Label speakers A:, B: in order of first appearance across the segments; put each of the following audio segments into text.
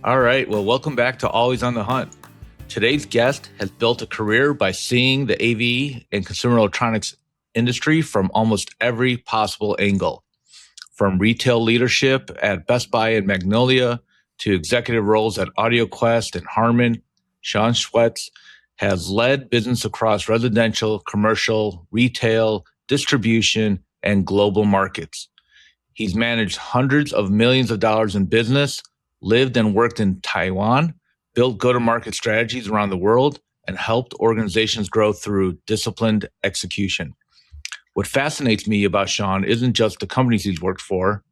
A: All right. Well, welcome back to Always on the Hunt. Today's guest has built a career by seeing the AV and consumer electronics industry from almost every possible angle. From retail leadership at Buy and Magnolia to executive roles at AudioQuest and Harman, Shaun Schuetz has led business across residential, commercial, retail, distribution, and global markets. He's managed hundreds of millions of dollars in business, lived and worked in Taiwan, built go-to-market strategies around the world, and helped organizations grow through disciplined execution. What fascinates me about Shaun isn't just the companies he's worked for,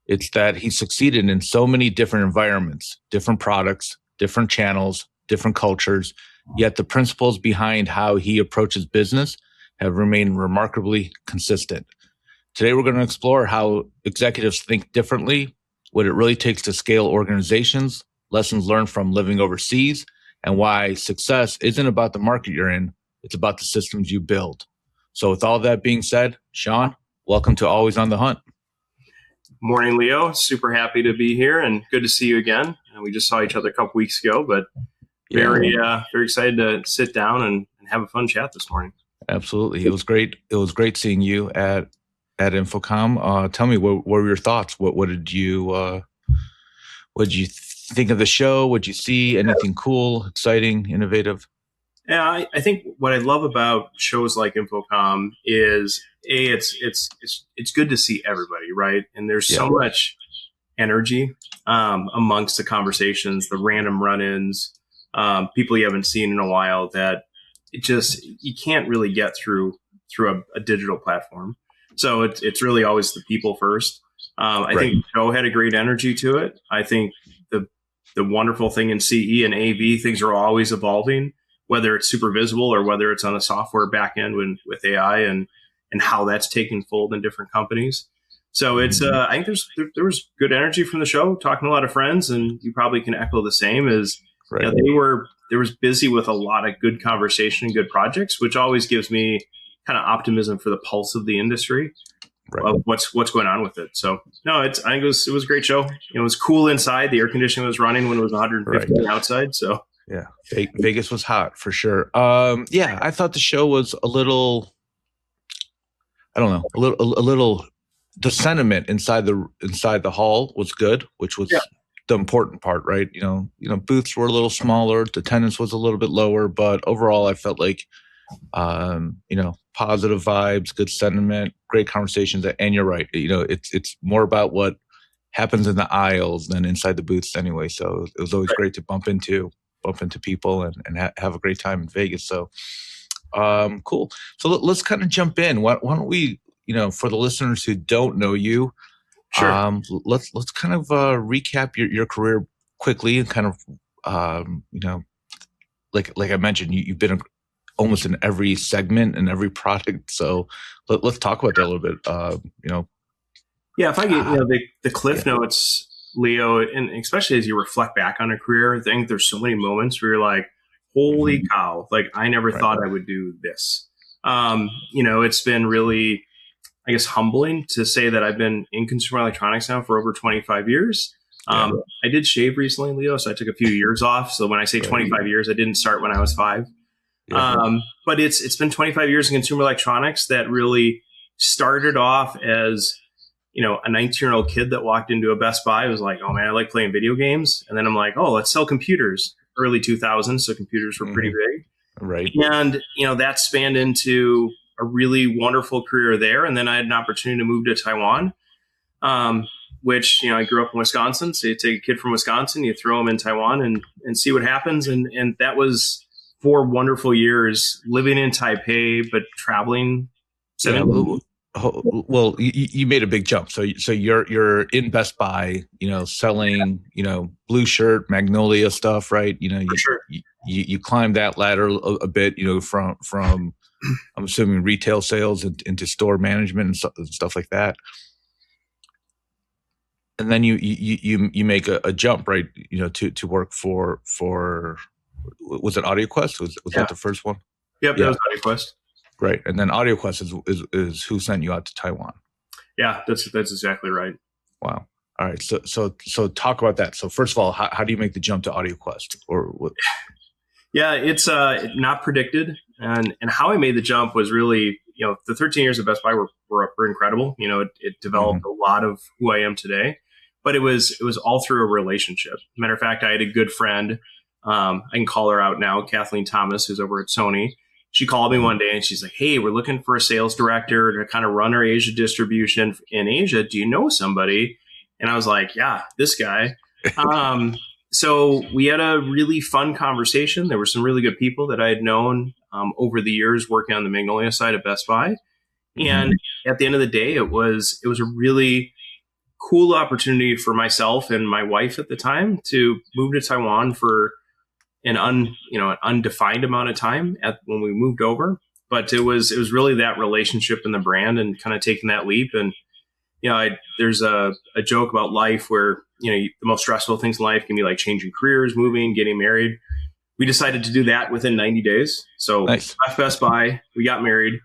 A: it's that he's succeeded in so many different environments, different products, different channels, different cultures, yet the principles behind how he approaches business have remained remarkably consistent. Today, we're going to explore how executives think differently, what it really takes to scale organizations, lessons learned from living overseas, and why success isn't about the market you're in, it's about the systems you build. So with all that being said, Shaun, welcome to Always on the Hunt.
B: Morning, Leo. Super happy to be here and good to see you again. We just saw each other a couple weeks ago, but very excited to sit down and have a fun chat this morning.
A: Absolutely. It was great. It was great seeing you at Infocom. Tell me, what were your thoughts? What did you think of the show? What did you see? Anything cool, exciting, innovative?
B: Yeah, I think what I love about shows like Infocom is it's good to see everybody, right? And there's so much energy amongst the conversations, the random run-ins, people you haven't seen in a while that you can't really get through a digital platform. So it's really always the people first. I think the show had a great energy to it. I think the wonderful thing in CE and AV, things are always evolving, whether it's super visible or whether it's on the software back end with AI and how that's taking fold in different companies. So it's I think there was good energy from the show, talking to a lot of friends, and you probably can echo the same as they was busy with a lot of good conversation and good projects, which always gives me kind of optimism for the pulse of the industry, of what's going on with it. So no, I think it was a great show. It was cool inside. The air conditioning was running when it was 150 outside. So
A: yeah, Vegas was hot for sure. I thought the show was a little, I don't know, a little. The sentiment inside the hall was good, which was the important part, right? You know, booths were a little smaller, the attendance was a little bit lower, but overall, I felt like, positive vibes, good sentiment, great conversations. And you're right, it's more about what happens in the aisles than inside the booths anyway. So it was always great to bump into people and have a great time in Vegas. So cool. So let's kind of jump in. Why don't we, for the listeners who don't know you, let's kind of recap your career quickly and kind of, like I mentioned, you've been almost in every segment and every product. So let's talk about that a little bit.
B: Yeah, if I get the cliff notes, Leo, and especially as you reflect back on a career, I think there's so many moments where you're like, holy cow, like I never thought I would do this. It's been really, I guess, humbling to say that I've been in consumer electronics now for over 25 years. I did shave recently, Leo, so I took a few years off. So when I say 25 years, I didn't start when I was 5. But it's been 25 years in consumer electronics that really started off as, a 19-year-old kid that walked into a Best Buy was like, oh man, I like playing video games. And then I'm like, oh, let's sell computers. Early 2000s, so computers were pretty big.
A: Right.
B: And, that spanned into a really wonderful career there. And then I had an opportunity to move to Taiwan, which, I grew up in Wisconsin. So you take a kid from Wisconsin, you throw him in Taiwan and see what happens. And that was 4 wonderful years living in Taipei, but traveling.
A: Well, you made a big jump. So you're in Best Buy, selling, blue shirt, Magnolia stuff, right? You climbed that ladder a bit, from I'm assuming retail sales into store management and stuff like that. And then you make a jump, right? To work for was it AudioQuest? Was that the first one?
B: Yep, that was AudioQuest.
A: Right, and then AudioQuest is who sent you out to Taiwan.
B: Yeah, that's exactly right.
A: Wow. All right. So talk about that. So first of all, how do you make the jump to AudioQuest or what?
B: Yeah, it's not predicted, and how I made the jump was really, the 13 years of Best Buy were incredible. It developed
A: Mhm.
B: a lot of who I am today, but it was all through a relationship. Matter of fact, I had a good friend. I can call her out now, Kathleen Thomas, who's over at Sony. She called me
A: Mhm.
B: one day and she's like, "Hey, we're looking for a sales director to kind of run our Asia distribution in Asia. Do you know somebody?" And I was like, "Yeah, this guy." Um, so we had a really fun conversation. There were some really good people that I had known over the years working on the Magnolia side of Best Buy.
A: Mhm.
B: And at the end of the day, it was a really cool opportunity for myself and my wife at the time to move to Taiwan for an undefined amount of time when we moved over. But it was really that relationship and the brand and kind of taking that leap. And there's a joke about life where the most stressful things in life can be like changing careers, moving, getting married. We decided to do that within 90 days. So
A: Nice.
B: left Best Buy, we got married,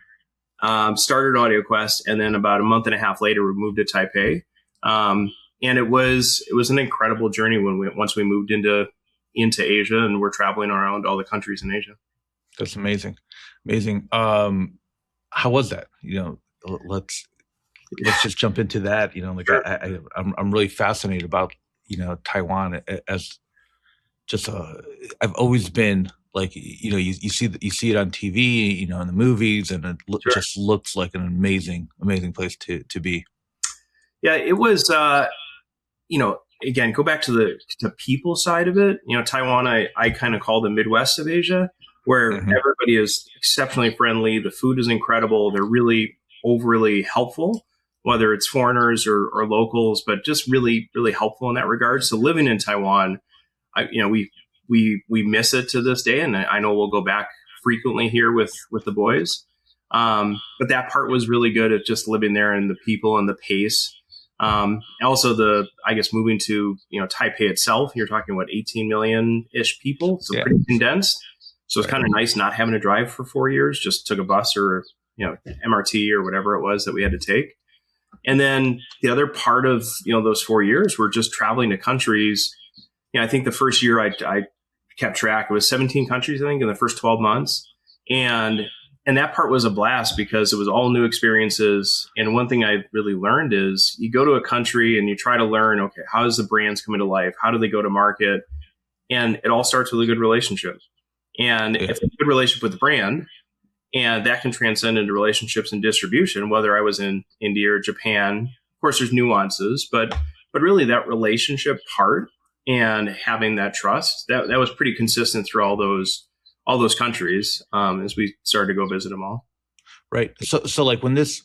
B: started AudioQuest, and then about a month and a half later, we moved to Taipei. And it was an incredible journey once we moved into Asia, and we're traveling around all the countries in Asia.
A: That's amazing. Amazing. How was that? Let's just jump into that. Like
B: Sure.
A: I'm really fascinated about, Taiwan as just I've always been like, you see it on TV, in the movies, and it
B: Sure.
A: just looks like an amazing place to be.
B: Yeah, it was. Again, go back to the people side of it. Taiwan, I kind of call the Midwest of Asia, where
A: Hmm.
B: everybody is exceptionally friendly. The food is incredible. They're really overly helpful, whether it's foreigners or locals, but just really, really helpful in that regard. So living in Taiwan, we miss it to this day, and I know we'll go back frequently here with the boys. But that part was really good at just living there and the people and the pace. Also, I guess moving to Taipei itself, you're talking what 18 million ish people, so
A: Yeah.
B: pretty condensed. So it's
A: Right.
B: kind of nice not having to drive for 4 years. Just took a bus or MRT or whatever it was that we had to take. And then the other part of those 4 years were just traveling to countries. I think the first year I kept track. It was 17 countries, I think, in the first 12 months, and that part was a blast because it was all new experiences. And one thing I really learned is you go to a country and you try to learn, okay, how does the brands come into life? How do they go to market? And it all starts with a good relationship. And
A: Yeah.
B: if a good relationship with the brand, and that can transcend into relationships and distribution, whether I was in India or Japan. Of course, there's nuances, but really that relationship part and having that trust that was pretty consistent through all those countries as we started to go visit them all.
A: Right. So like when this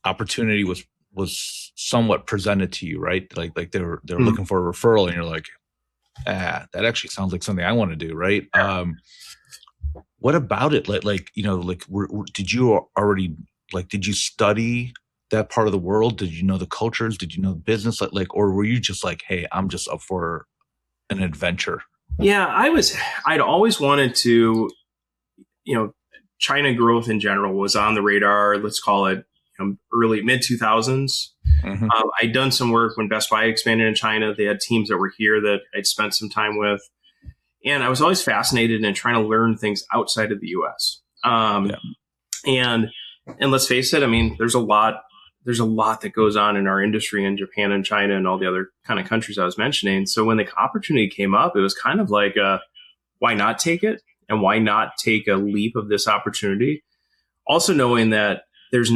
A: opportunity was somewhat presented to you, right? Like they were
B: Mhm.
A: looking for a referral, and you're like, that actually sounds like something I want to do, right? What about it? Did you already did you study that part of the world? Did you know the cultures? Did you know the business? Or were you just like, hey, I'm just up for an adventure?
B: Yeah, I'd always wanted to, China growth in general was on the radar. Let's call it early mid 2000s.
A: Hmm.
B: I'd done some work when Best Buy expanded in China. They had teams that were here that I'd spent some time with. And I was always fascinated in trying to learn things outside of the US.
A: Yeah.
B: And let's face it, I mean, there's a lot that goes on in our industry in Japan and China and all the other kind of countries I was mentioning. So when the opportunity came up, it was kind of like, why not take it? And why not take a leap of this opportunity? Also knowing that there's a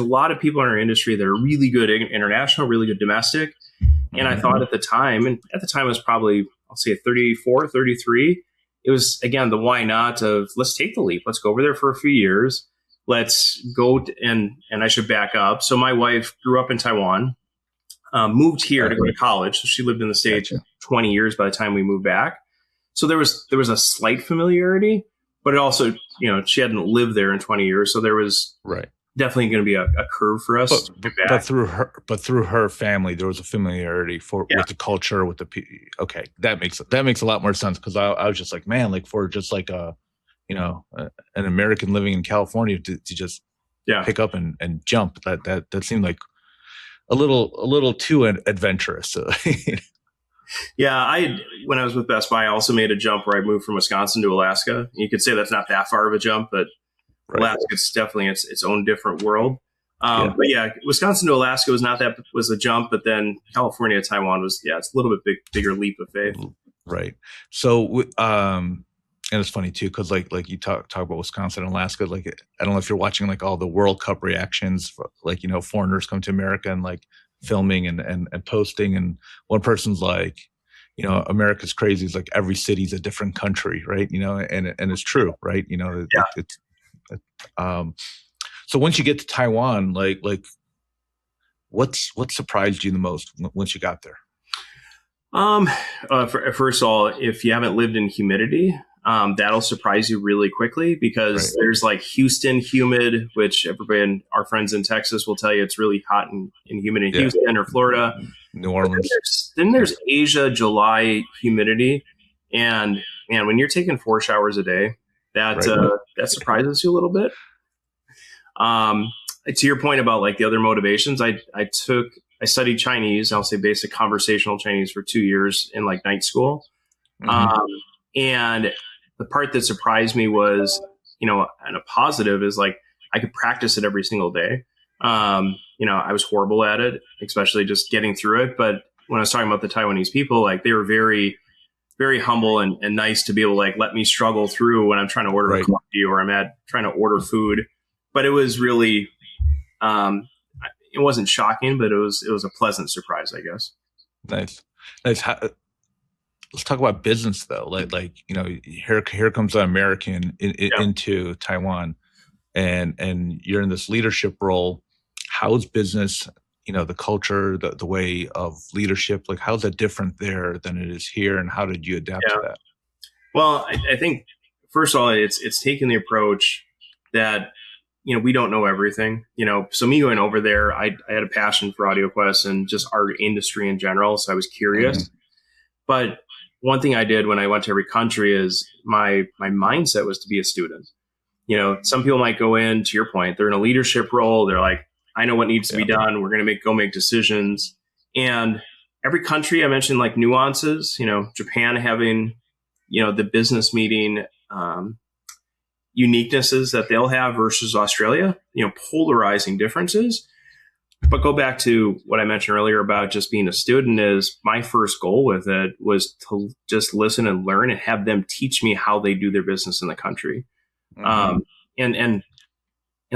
B: lot of people in our industry that are really good international, really good domestic. And I
A: Hmm.
B: thought at the time it was probably, I'll say 34, 33. It was, again, the why not of let's take the leap. Let's go over there for a few years. Let's go. And I should back up. So my wife grew up in Taiwan, moved here to go to college. So she lived in the States
A: Gotcha.
B: 20 years by the time we moved back. So there was a slight familiarity, but it also, she hadn't lived there in 20 years. So there was
A: Right.
B: definitely going to be a curve for us
A: But,
B: to
A: but
B: get
A: but
B: back.
A: through her family, there was a familiarity
B: Yeah.
A: with the culture, with the okay, that makes a lot more sense, because I was just like, man, like for just like an American living in California to just
B: Yeah.
A: pick up and jump, that seemed like a little too adventurous. So,
B: Yeah, when I was with Best Buy, I also made a jump where I moved from Wisconsin to Alaska. You could say that's not that far of a jump, but
A: right.
B: Alaska is definitely its own different world.
A: Yeah.
B: But yeah, Wisconsin to Alaska was a jump, but then California to Taiwan it's a little bit bigger leap of faith.
A: Right. So, and it's funny too, because like you talk about Wisconsin and Alaska. Like, I don't know if you're watching like all the World Cup reactions, like, foreigners come to America and like filming and posting, and one person's like, America's crazy. It's like every city's a different country, right? And it's true, right?
B: Yeah.
A: So once you get to Taiwan, like what surprised you the most once you got there?
B: First of all, if you haven't lived in humidity, that'll surprise you really quickly, because there's like Houston humid, which everybody and our friends in Texas will tell you it's really hot and humid in Houston or Florida.
A: New Orleans.
B: Then there's Asia July humidity. And man, when you're taking 4 showers a day, that surprises you a little bit. To your point about like the other motivations, I studied Chinese. I'll say basic conversational Chinese for 2 years in like night school. And the part that surprised me was, and a positive is like, I could practice it every single day. I was horrible at it, especially just getting through it. But when I was talking about the Taiwanese people, like they were very, very humble and nice to be able to like let me struggle through when I'm trying to order a coffee or trying to order food. But it was really, it wasn't shocking, but it was a pleasant surprise, I guess.
A: Nice. Let's talk about business though. Like here comes an American into Taiwan, and you're in this leadership role. How's business? The culture, the way of leadership. Like, how's that different there than it is here, and how did you adapt to that?
B: Well, I think first of all, it's taking the approach that we don't know everything. So me going over there, I had a passion for AudioQuest and just our industry in general. So I was curious. But one thing I did when I went to every country is my mindset was to be a student. Some people might go in, to your point, they're in a leadership role. They're like, I know what needs to be done. We're going to go make decisions. And every country, I mentioned like nuances, Japan having, the business meeting, uniquenesses that they'll have versus Australia, polarizing differences. But go back to what I mentioned earlier about just being a student is my first goal with it was to just listen and learn and have them teach me how they do their business in the country. And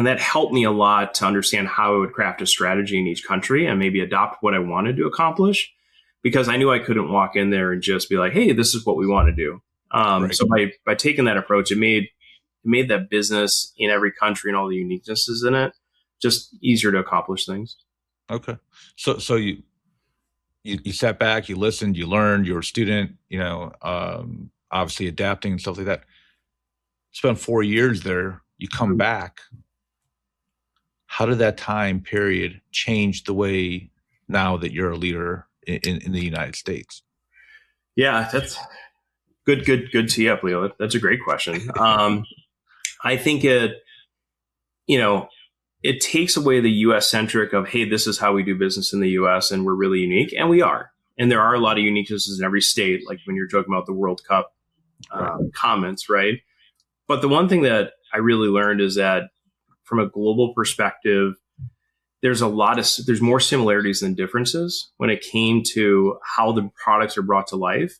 B: that helped me a lot to understand how I would craft a strategy in each country and maybe adopt what I wanted to accomplish, because I knew I couldn't walk in there and just be like, hey, this is what we want to do. So by taking that approach, it made that business in every country and all the uniquenesses in it just easier to accomplish things.
A: Okay. So you sat back, you listened, you learned, you were a student, obviously adapting and stuff like that. Spent 4 years there, you come back. How did that time period change the way now that you're a leader in the United States?
B: Yeah, that's good tee up, Leo. That's a great question. I think it takes away the U.S. centric of, hey, this is how we do business in the U.S. and we're really unique. And we are. And there are a lot of uniquenesses in every state, like when you're talking about the World Cup comments, right? But the one thing that I really learned is that from a global perspective, there's more similarities than differences when it came to how the products are brought to life.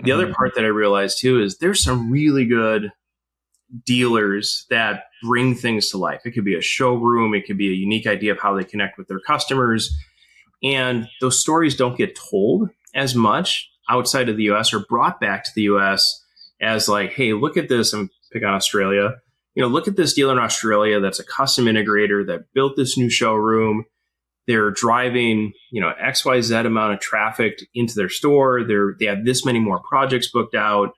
B: The other part that I realized too is there's some really good dealers that bring things to life. It could be a showroom. It could be a unique idea of how they connect with their customers. And those stories don't get told as much outside of the US or brought back to the US as like, hey, look at this. I'm picking on Australia. Look at this dealer in Australia that's a custom integrator that built this new showroom. They're driving, XYZ amount of traffic into their store. They have this many more projects booked out.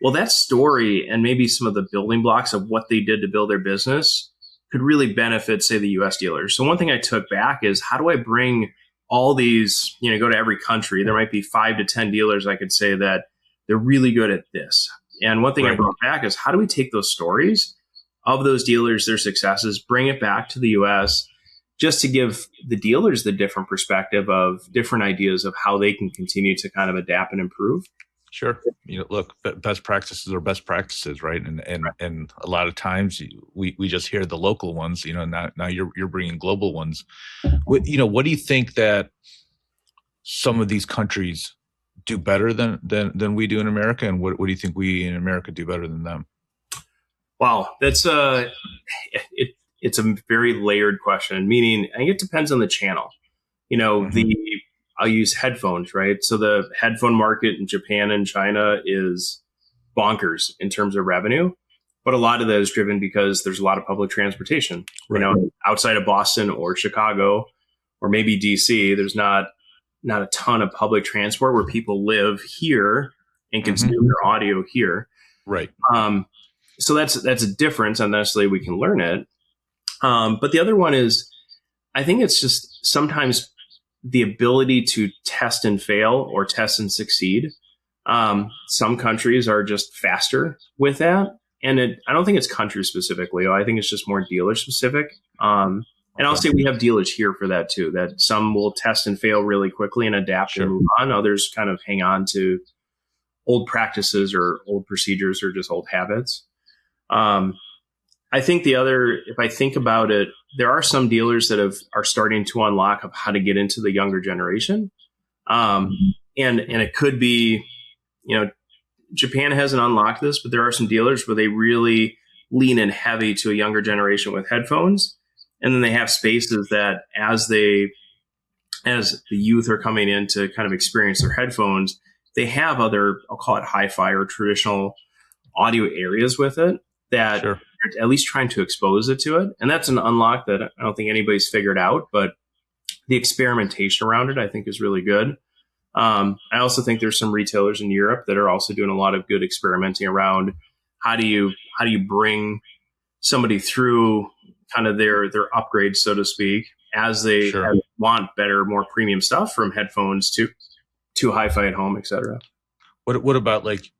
B: Well, that story and maybe some of the building blocks of what they did to build their business could really benefit, say, the U.S. dealers. So one thing I took back is how do I bring all these, go to every country. There might be 5 to 10 dealers I could say that they're really good at this. And one thing I brought back is how do we take those stories of those dealers, their successes, bring it back to the U.S. just to give the dealers the different perspective of different ideas of how they can continue to kind of adapt and improve.
A: Sure. Look, best practices are best practices, right? And a lot of times we just hear the local ones, now you're bringing global ones. What do you think that some of these countries do better than we do in America? And what do you think we in America do better than them?
B: Wow. It's a very layered question, meaning I think it depends on the channel. I'll use headphones, right? So the headphone market in Japan and China is bonkers in terms of revenue, but a lot of that is driven because there's a lot of public transportation.
A: Right.
B: Outside of Boston or Chicago or maybe DC, there's not a ton of public transport where people live here and consume their audio here.
A: Right.
B: So that's a difference, and necessarily we can learn it. But the other one is, I think it's just sometimes the ability to test and fail or test and succeed. Some countries are just faster with that. And I don't think it's country specific, Leo. I think it's just more dealer specific. And I'll say we have dealers here for that too, that some will test and fail really quickly and adapt and move on. Others kind of hang on to old practices or old procedures or just old habits. I think if I think about it, there are some dealers that are starting to unlock of how to get into the younger generation. And it could be, Japan hasn't unlocked this, but there are some dealers where they really lean in heavy to a younger generation with headphones. And then they have spaces that as the youth are coming in to kind of experience their headphones, they have other, I'll call it hi-fi or traditional audio areas with it that are at least trying to expose it to it. And that's an unlock that I don't think anybody's figured out, but the experimentation around it, I think, is really good. I also think there's some retailers in Europe that are also doing a lot of good experimenting around how do you somebody through kind of their upgrades, so to speak, as they want better, more premium stuff, from headphones to hi-fi at home, et cetera.
A: What about like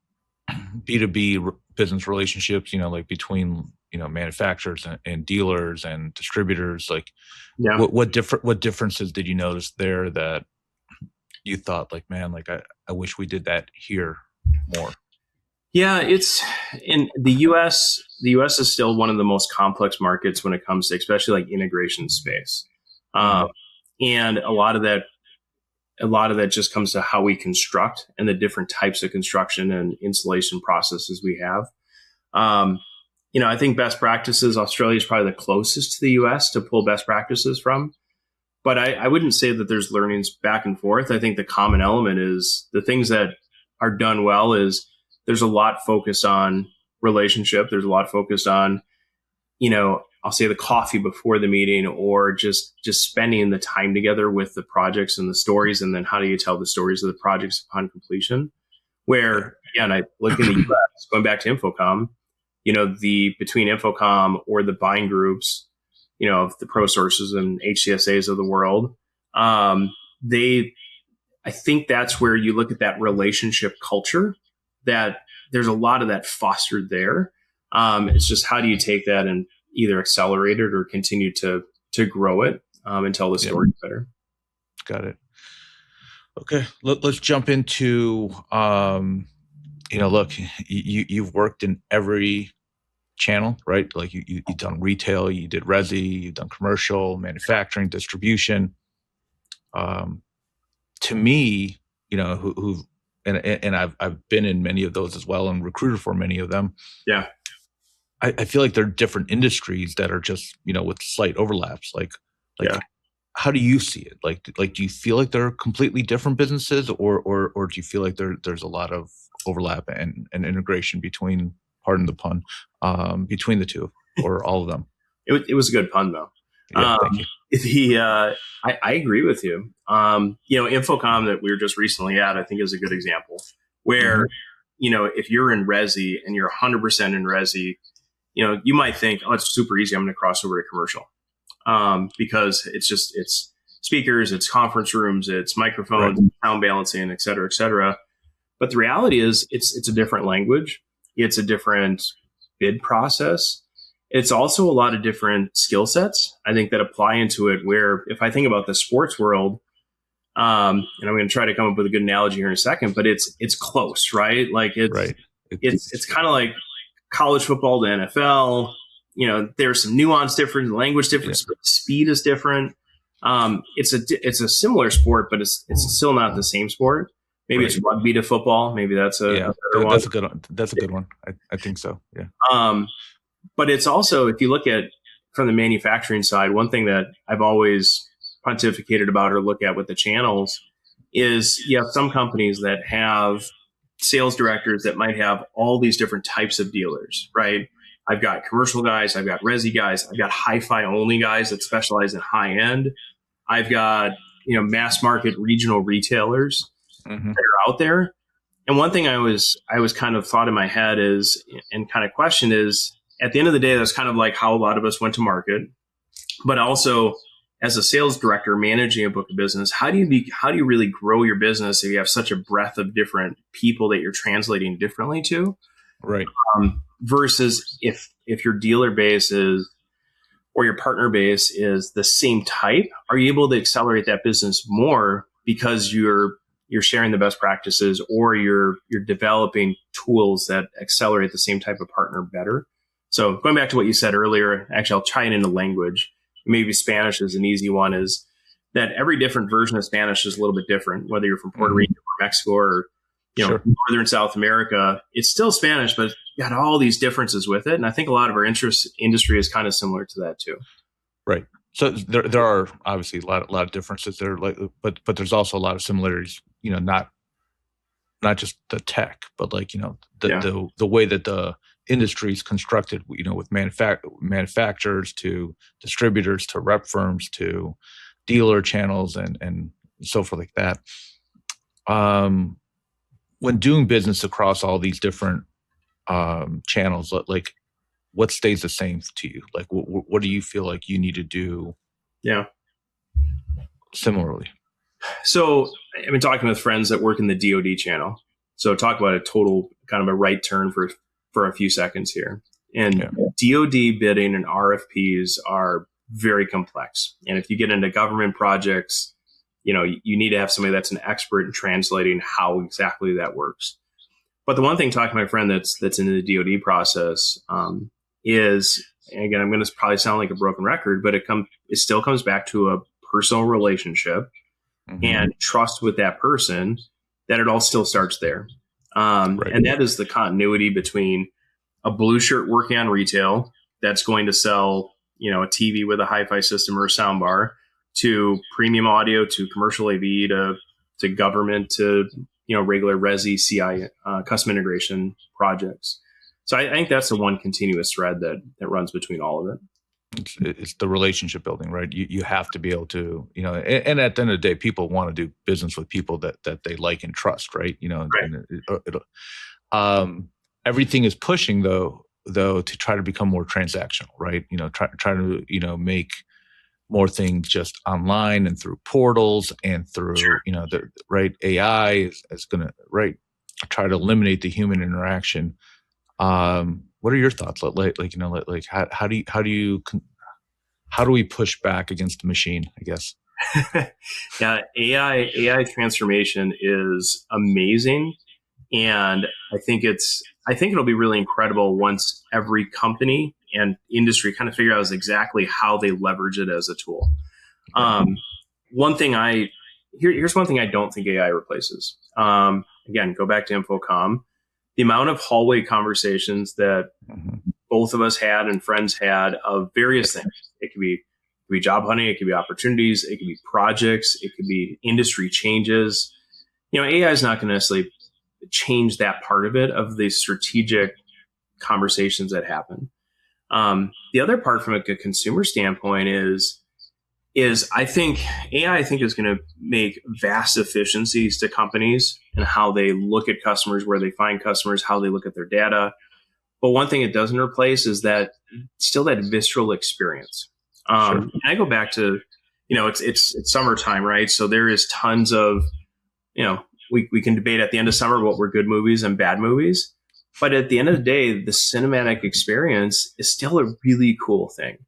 A: B2B business relationships, like between, manufacturers and dealers and distributors? Like, what differences did you notice there that you thought, like, man, like I wish we did that here more?
B: Yeah, it's in the US. The US is still one of the most complex markets when it comes to, especially like integration space. And a lot of that just comes to how we construct and the different types of construction and installation processes we have. I think best practices, Australia is probably the closest to the US to pull best practices from. But I wouldn't say that there's learnings back and forth. I think the common element is the things that are done well is there's a lot focused on relationship. There's a lot focused on, I'll say the coffee before the meeting, or just spending the time together with the projects and the stories. And then how do you tell the stories of the projects upon completion? Where, again, I look in the US, going back to Infocom, between Infocom or the buying groups, of the Pro Sources and HCSAs of the world, I think that's where you look at that relationship culture, that there's a lot of that fostered there. It's just how do you take that and either accelerate it or continue to grow it and tell the story better.
A: Got it. Okay, let's jump into, look, you've worked in every channel, right? Like you've done retail, you did resi, you've done commercial, manufacturing, distribution. To me, and I've been in many of those as well and recruited for many of them.
B: Yeah.
A: I feel like they're different industries that are just, with slight overlaps. Like, how do you see it? Like, do you feel like they're completely different businesses, or do you feel like there's a lot of overlap and integration between, pardon the pun, between the two, or all of them?
B: It was a good pun though.
A: Yeah, thank you.
B: I agree with you. Infocom that we were just recently at, I think, is a good example where, if you're in resi and you're 100% in resi, you might think, oh, it's super easy, I'm going to cross over to commercial. Because it's speakers, it's conference rooms, it's microphones, sound balancing, et cetera, et cetera. But the reality is it's a different language. It's a different bid process. it's also a lot of different skill sets, I think, that apply into it. Where if I think about the sports world, and I'm going to try to come up with a good analogy here in a second, but it's close, right? Like
A: Right.
B: it's kind of like college football to NFL. There's some nuance difference, language difference, but speed is different. It's a similar sport, but it's still not the same sport. Maybe it's rugby to football. Maybe that's a better one.
A: That's a good one. That's a good one. I think so. Yeah.
B: But it's also, if you look at from the manufacturing side, one thing that I've always pontificated about or look at with the channels is you have some companies that have sales directors that might have all these different types of dealers, right? I've got commercial guys, I've got resi guys, I've got hi-fi only guys that specialize in high end. I've got, mass market regional retailers that are out there. And one thing I was kind of thought in my head is, and kind of questioned is, at the end of the day, that's kind of like how a lot of us went to market, but also as a sales director managing a book of business, how do you really grow your business if you have such a breadth of different people that you're translating differently to?
A: Right.
B: Versus if your dealer base is, or your partner base is the same type, are you able to accelerate that business more because you're sharing the best practices, or you're developing tools that accelerate the same type of partner better? So going back to what you said earlier, actually, I'll tie it into language. Maybe Spanish is an easy one, is that every different version of Spanish is a little bit different, whether you're from Puerto Rico or Mexico or, Northern South America. It's still Spanish, but it's got all these differences with it. And I think a lot of our industry is kind of similar to that too.
A: Right. So there are obviously a lot of differences there, but there's also a lot of similarities, not just the tech, but the way that the industry is constructed, with manufacturers to distributors to rep firms to dealer channels and so forth like that. When doing business across all these different channels, like what stays the same to you? Like what do you feel like you need to do?
B: Yeah.
A: Similarly. So
B: I've been talking with friends that work in the DoD channel. So talk about a total kind of a right turn for a few seconds here. And DoD bidding and RFPs are very complex. And if you get into government projects, you need to have somebody that's an expert in translating how exactly that works. But the one thing, talking to my friend that's in the DoD process, is, and again, I'm going to probably sound like a broken record, but it still comes back to a personal relationship and trust with that person, that it all still starts there. And that is the continuity between a blue shirt working on retail that's going to sell, a TV with a hi-fi system or a sound bar, to premium audio, to commercial AV, to government, to, regular resi, CI, custom integration projects. So I think that's the one continuous thread that runs between all of it.
A: It's the relationship building, right? You have to be able to, and at the end of the day, people want to do business with people that they like and trust, right? Everything is pushing though to try to become more transactional, right? Try to, make more things just online and through portals and through, AI is going to, try to eliminate the human interaction. What are your thoughts? How do we push back against the machine, I guess?
B: Yeah, AI transformation is amazing. And I think it'll be really incredible once every company and industry kind of figure out exactly how they leverage it as a tool. Here's one thing I don't think AI replaces. Again, go back to Infocom. The amount of hallway conversations that both of us had and friends had of various things. It could be job hunting, it could be opportunities, it could be projects, it could be industry changes. AI is not going to necessarily change that part of it, of the strategic conversations that happen. The other part from a consumer standpoint is I think AI is going to make vast efficiencies to companies and how they look at customers, where they find customers, how they look at their data. But one thing it doesn't replace is that visceral experience. And I go back to, it's summertime, right? So there is tons of, we can debate at the end of summer what were good movies and bad movies. But at the end of the day, the cinematic experience is still a really cool thing.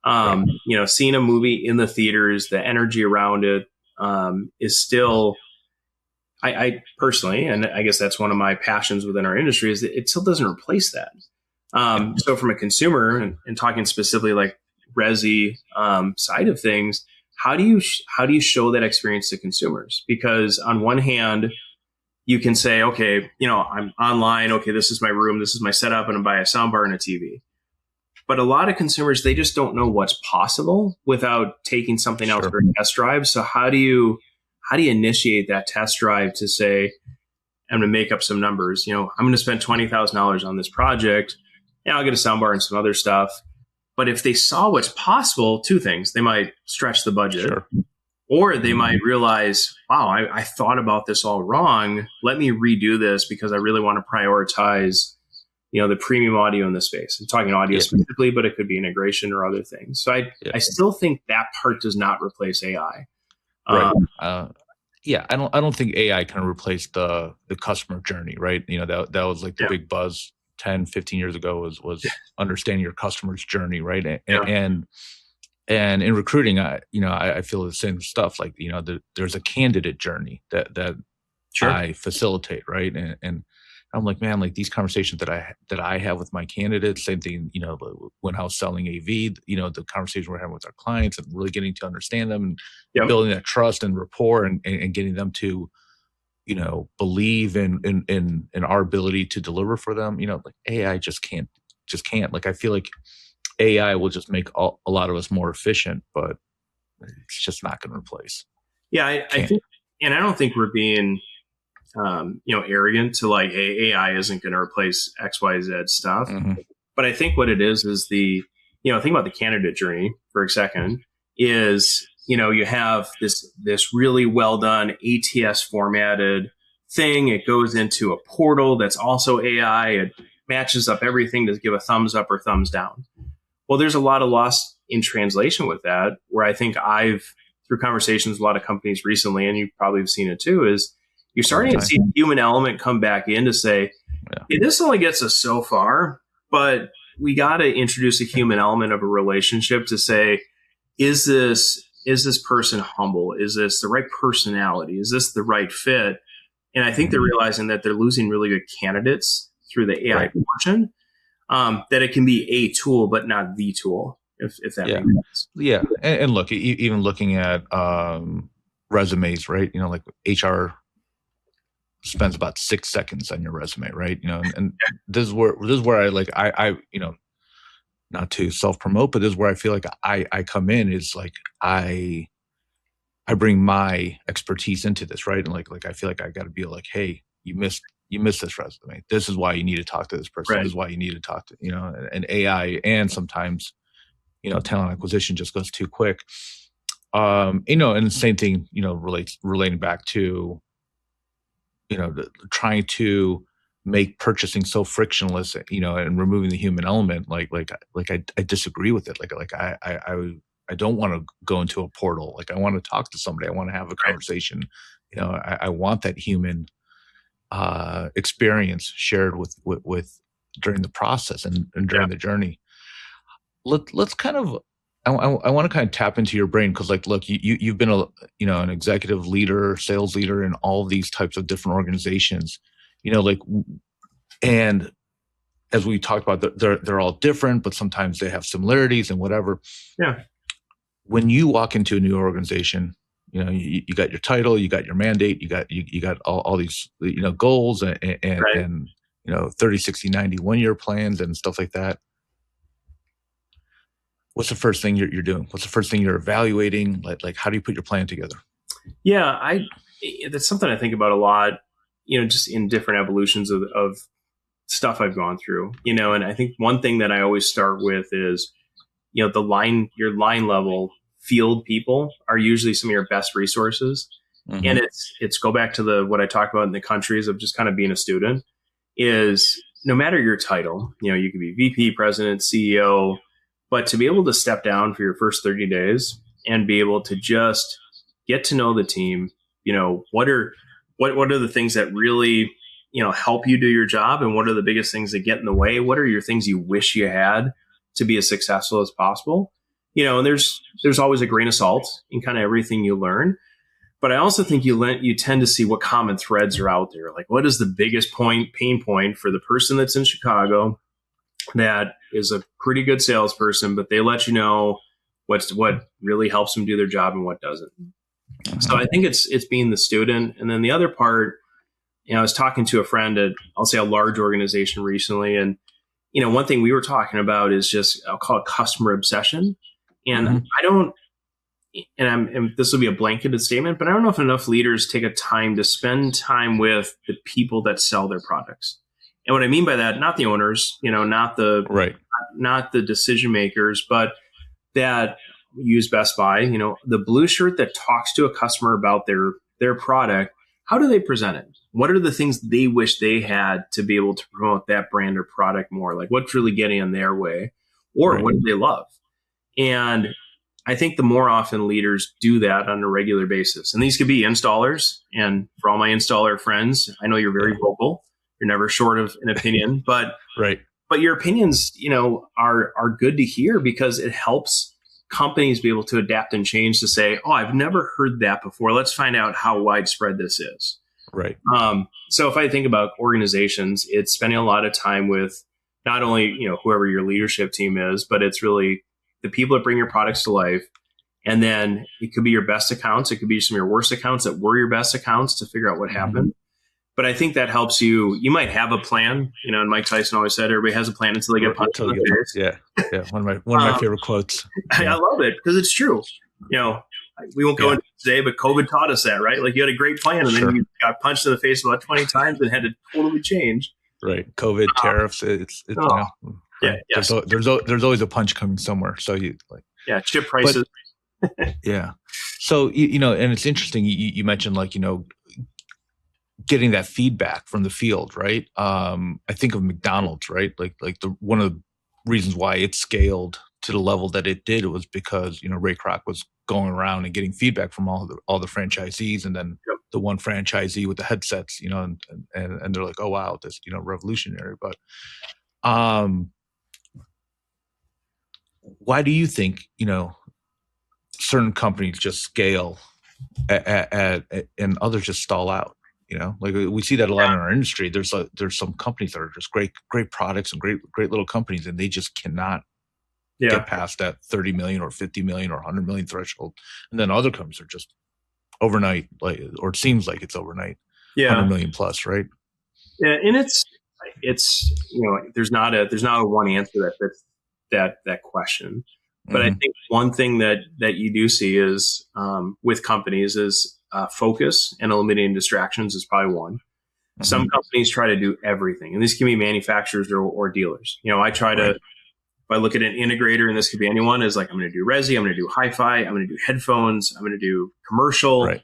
A: Right.
B: Seeing a movie in the theaters, the energy around it is still, I personally, and I guess that's one of my passions within our industry, is that it still doesn't replace that. So from a consumer and talking specifically like Resi side of things, how do you show that experience to consumers? Because on one hand, you can say, okay, I'm online. Okay, this is my room. This is my setup, and I buy a soundbar and a TV. But a lot of consumers, they just don't know what's possible without taking something else for a test drive. So how do you initiate that test drive to say, I'm going to make up some numbers. I'm going to spend $20,000 on this project. Yeah, I'll get a soundbar and some other stuff. But if they saw what's possible, two things: they might stretch the budget, or they might realize, wow, I thought about this all wrong. Let me redo this because I really want to prioritize, the premium audio in the space. I'm talking audio specifically, but it could be integration or other things. So I still think that part does not replace AI.
A: Right. I don't think AI can replace the customer journey, right? That was like the big buzz 10, 15 years ago was understanding your customer's journey, right? And in recruiting, I feel the same stuff. Like, there's a candidate journey that I facilitate, right? And I'm like, man, like these conversations that I have with my candidates, same thing, when I was selling AV, the conversation we're having with our clients and really getting to understand them and building that trust and rapport and getting them to, believe in our ability to deliver for them. Like AI just can't. Like, I feel like AI will just make a lot of us more efficient, but it's just not going to replace.
B: Yeah, I think, and I don't think we're being arrogant to like, hey, AI isn't going to replace X, Y, Z stuff. Mm-hmm. But I think what it is the, think about the candidate journey for a second is, you have this really well done ATS formatted thing. It goes into a portal that's also AI. It matches up everything to give a thumbs up or thumbs down. Well, there's a lot of loss in translation with that, where I think through conversations with a lot of companies recently, and you probably have seen it too, is you're starting to see the human element come back in to say, hey, this only gets us so far, but we got to introduce a human element of a relationship to say, is this person humble? Is this the right personality? Is this the right fit? And I think they're realizing that they're losing really good candidates through the AI portion, that it can be a tool, but not the tool, if that makes sense.
A: Yeah. And look, even looking at resumes, right? Like HR spends about 6 seconds on your resume, right? And this is where I not to self-promote, but this is where I feel like I come in, is like I bring my expertise into this, right? And like I feel like I got to be like, hey, you missed this resume. This is why you need to talk to this person. Right. This is why you need to talk to, and AI, and sometimes, talent acquisition just goes too quick. And the same thing, relating back to, trying to make purchasing so frictionless, and removing the human element. Like I disagree with it. Like I don't want to go into a portal. Like, I want to talk to somebody. I want to have a conversation. I want that human experience shared with during the process and during the journey. Let's kind of, I want to kind of tap into your brain, because like, look, you've been an executive leader, sales leader in all of these types of different organizations, and as we talked about, they're all different, but sometimes they have similarities and whatever.
B: Yeah.
A: When you walk into a new organization, you got your title, you got your mandate, you got all these, goals and 30, 60, 90, 1 year plans and stuff like that. What's the first thing you're doing? What's the first thing you're evaluating? Like how do you put your plan together?
B: Yeah, that's something I think about a lot, just in different evolutions of stuff I've gone through, and I think one thing that I always start with is, your line level field people are usually some of your best resources. Mm-hmm. And it's go back to what I talked about in the countries of just kind of being a student, is no matter your title, you could be VP, president, CEO, but to be able to step down for your first 30 days and be able to just get to know the team, what are the things that really, help you do your job, and what are the biggest things that get in the way? What are your things you wish you had to be as successful as possible? And there's always a grain of salt in kind of everything you learn. But I also think you tend to see what common threads are out there. Like, what is the biggest pain point for the person that's in Chicago that is a pretty good salesperson, but they let you know what really helps them do their job and what doesn't. Mm-hmm. So I think it's being the student. And then the other part, I was talking to a friend at, I'll say, a large organization recently. And, one thing we were talking about is just, I'll call it customer obsession. And mm-hmm. And this will be a blanketed statement, but I don't know if enough leaders take a time to spend time with the people that sell their products. And what I mean by that, not the owners, not the decision makers, but that use Best Buy, the blue shirt that talks to a customer about their product. How do they present it? What are the things they wish they had to be able to promote that brand or product more? Like, what's really getting in their way, or what do they love? And I think the more often leaders do that on a regular basis, and these could be installers. And for all my installer friends, I know you're very vocal. You're never short of an opinion, but your opinions, are good to hear, because it helps companies be able to adapt and change to say, oh, I've never heard that before. Let's find out how widespread this is.
A: Right.
B: So if I think about organizations, it's spending a lot of time with not only, whoever your leadership team is, but it's really the people that bring your products to life. And then it could be your best accounts. It could be some of your worst accounts that were your best accounts to figure out what happened. But I think that helps you. You might have a plan, and Mike Tyson always said, everybody has a plan until they get punched in the face.
A: Yeah. One of my favorite quotes.
B: Yeah. I love it because it's true. We won't go into it today, but COVID taught us that, right? Like, you had a great plan, and then you got punched in the face about 20 times and had to totally change.
A: Right. COVID, tariffs. There's always a punch coming somewhere. So
B: chip prices.
A: Yeah. So, and it's interesting. You mentioned, getting that feedback from the field, right? I think of McDonald's, right? Like one of the reasons why it scaled to the level that it did was because, Ray Kroc was going around and getting feedback from all the franchisees, and then the one franchisee with the headsets, and they're like, oh wow, this, revolutionary. But why do you think, certain companies just scale and others just stall out? Like we see that a lot in our industry. There's some companies that are just great products and great little companies, and they just cannot get past that 30 million or 50 million or 100 million threshold. And then other companies are just overnight, or it seems like it's overnight, 100 million plus, right?
B: Yeah, and it's there's not a one answer that fits that question. But I think one thing that you do see is with companies is focus and eliminating distractions is probably one. Some companies try to do everything, and these can be manufacturers or dealers. I try to, if I look at an integrator, and this could be anyone, is like, I'm going to do resi, I'm going to do hi-fi, I'm going to do headphones, I'm going to do commercial. Right.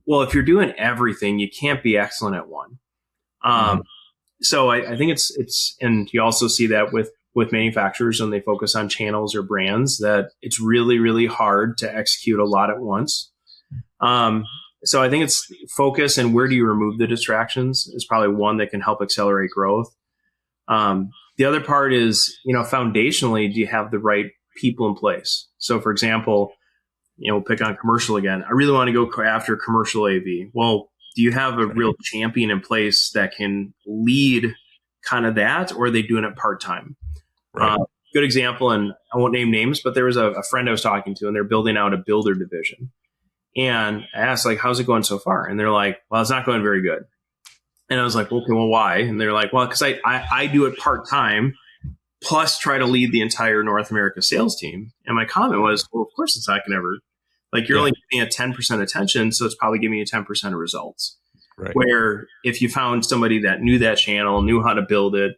B: Well, if you're doing everything, you can't be excellent at one. So I think it's, and you also see that with manufacturers, and they focus on channels or brands, that it's really, really hard to execute a lot at once. So I think it's focus, and where do you remove the distractions is probably one that can help accelerate growth. The other part is, foundationally, do you have the right people in place? So for example, pick on commercial again. I really want to go after commercial AV. Well, do you have a real champion in place that can lead kind of that, or are they doing it part-time? Right. Good example, and I won't name names, but there was a friend I was talking to, and they're building out a builder division. And I asked, how's it going so far? And they're like, well, it's not going very good. And I was like, okay, well, why? And they're like, well, because I do it part-time, plus try to lead the entire North America sales team. And my comment was, well, of course it's not going to ever, you're only giving it 10% attention, so it's probably giving you 10% of results. Right. Where if you found somebody that knew that channel, knew how to build it,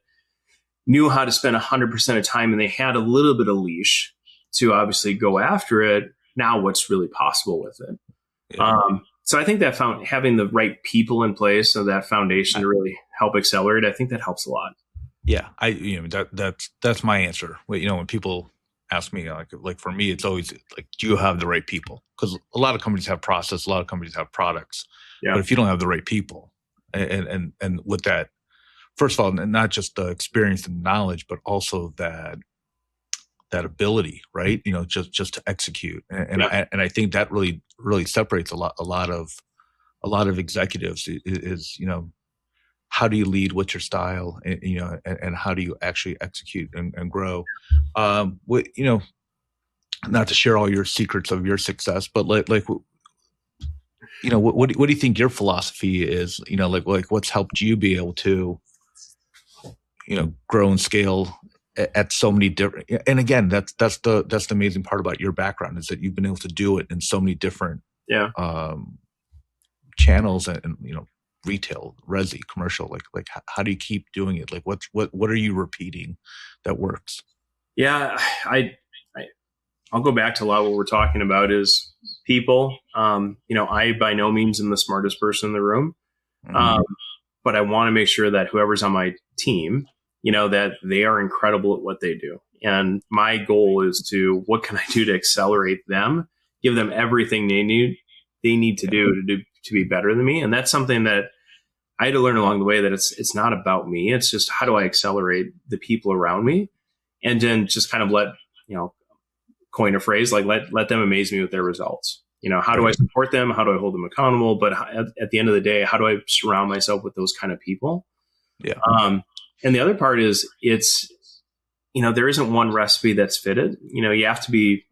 B: knew how to spend 100% of time, and they had a little bit of leash to obviously go after it, now what's really possible with it? Yeah. So I think that having the right people in place, so that foundation to really help accelerate, I think that helps a lot.
A: Yeah, that's my answer. When people ask me, like for me, it's always like, do you have the right people? Because a lot of companies have process, a lot of companies have products, but if you don't have the right people, And with that, first of all, not just the experience and knowledge, but also that ability, right? Just to execute. And I think that really separates a lot of executives is, how do you lead? What's your style? And how do you actually execute and grow? What, not to share all your secrets of your success, but what do you think your philosophy is? Like what's helped you be able to, grow and scale at so many different, and again, that's the amazing part about your background is that you've been able to do it in so many different
B: Yeah.
A: channels and retail, resi, commercial. Like how do you keep doing it? Like what are you repeating that works?
B: Yeah. I'll go back to a lot of what we're talking about is people. I by no means am the smartest person in the room.
A: Mhm.
B: But I want to make sure that whoever's on my team, that they are incredible at what they do. And my goal is what can I do to accelerate them, give them everything they need to do to be better than me. And that's something that I had to learn along the way, that it's not about me. It's just, how do I accelerate the people around me? And then just kind of coin a phrase, like let them amaze me with their results. How do I
A: Right.
B: support them? How do I hold them accountable? But at the end of the day, how do I surround myself with those kind of people?
A: Yeah.
B: And the other part is there isn't one recipe that's fitted. You have to be,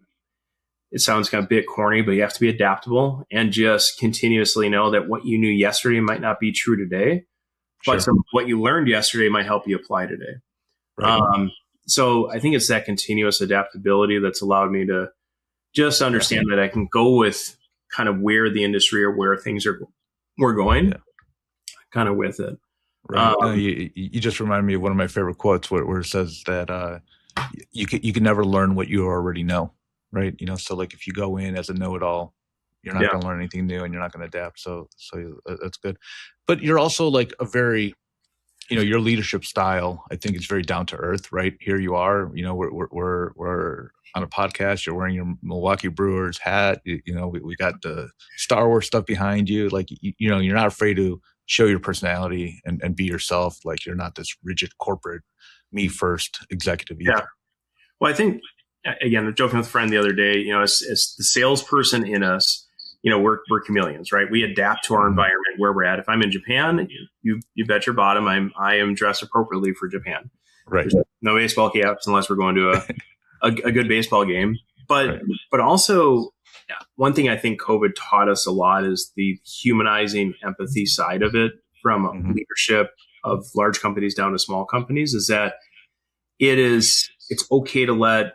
B: it sounds kind of a bit corny, but you have to be adaptable and just continuously know that what you knew yesterday might not be true today, but
A: Sure.
B: what you learned yesterday might help you apply today.
A: Right.
B: So I think it's that continuous adaptability that's allowed me to just understand that I can go with kind of where the industry or where things we're going,
A: Yeah.
B: kind of with it.
A: Right. No, you just reminded me of one of my favorite quotes where it says that you can never learn what you already know, right? So like if you go in as a know-it-all, you're not
B: Yeah.
A: going to learn anything new and you're not going to adapt. So that's good. But you're also like a very, your leadership style, I think, is very down to earth, right? Here you are, we're on a podcast. You're wearing your Milwaukee Brewers hat. We got the Star Wars stuff behind you. Like, you're not afraid to show your personality and be yourself. Like, you're not this rigid corporate, me first executive either.
B: Yeah. Well, I think, again, I was joking with a friend the other day, as the salesperson in us, we're chameleons, right? We adapt to our environment where we're at. If I'm in Japan, you bet your bottom I am dressed appropriately for Japan.
A: Right.
B: There's no baseball caps unless we're going to a good baseball game. But
A: Right.
B: but also, one thing I think COVID taught us a lot is the humanizing empathy side of it, from
A: Mhm.
B: leadership of large companies down to small companies, is that it's okay to let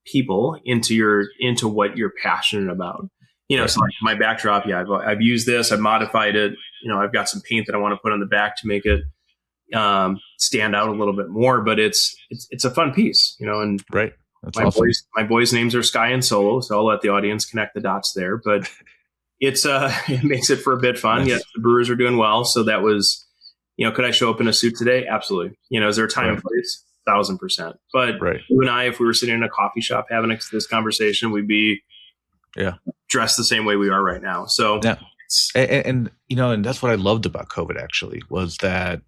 B: people into what you're passionate about.
A: Right.
B: So like my backdrop, I've used this, I've modified it. I've got some paint that I want to put on the back to make it stand out a little bit more. But it's a fun piece, and
A: Right. That's
B: my
A: awesome.
B: my boys' names are Sky and Solo, so I'll let the audience connect the dots there. But it's it makes it for a bit fun.
A: Nice.
B: Yes, the Brewers are doing well, so that was, could I show up in a suit today? Absolutely. Is there a time and place? 1,000%. But
A: Right.
B: you and I, if we were sitting in a coffee shop having this conversation, we'd be dressed the same way we are right now. So
A: yeah. And and that's what I loved about COVID, actually, was that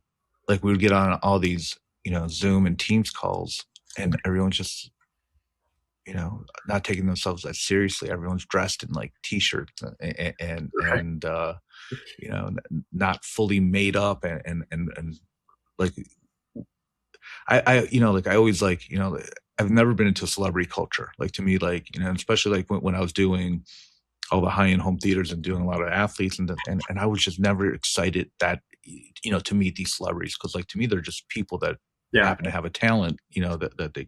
A: like we would get on all these Zoom and Teams calls, and everyone's just not taking themselves that seriously. Everyone's dressed in like t-shirts and not fully made up and like I always I've never been into celebrity culture. Like, to me, like, especially like when I was doing all the high-end home theaters and doing a lot of athletes and I was just never excited that to meet these celebrities, because like to me they're just people that happen to have a talent that they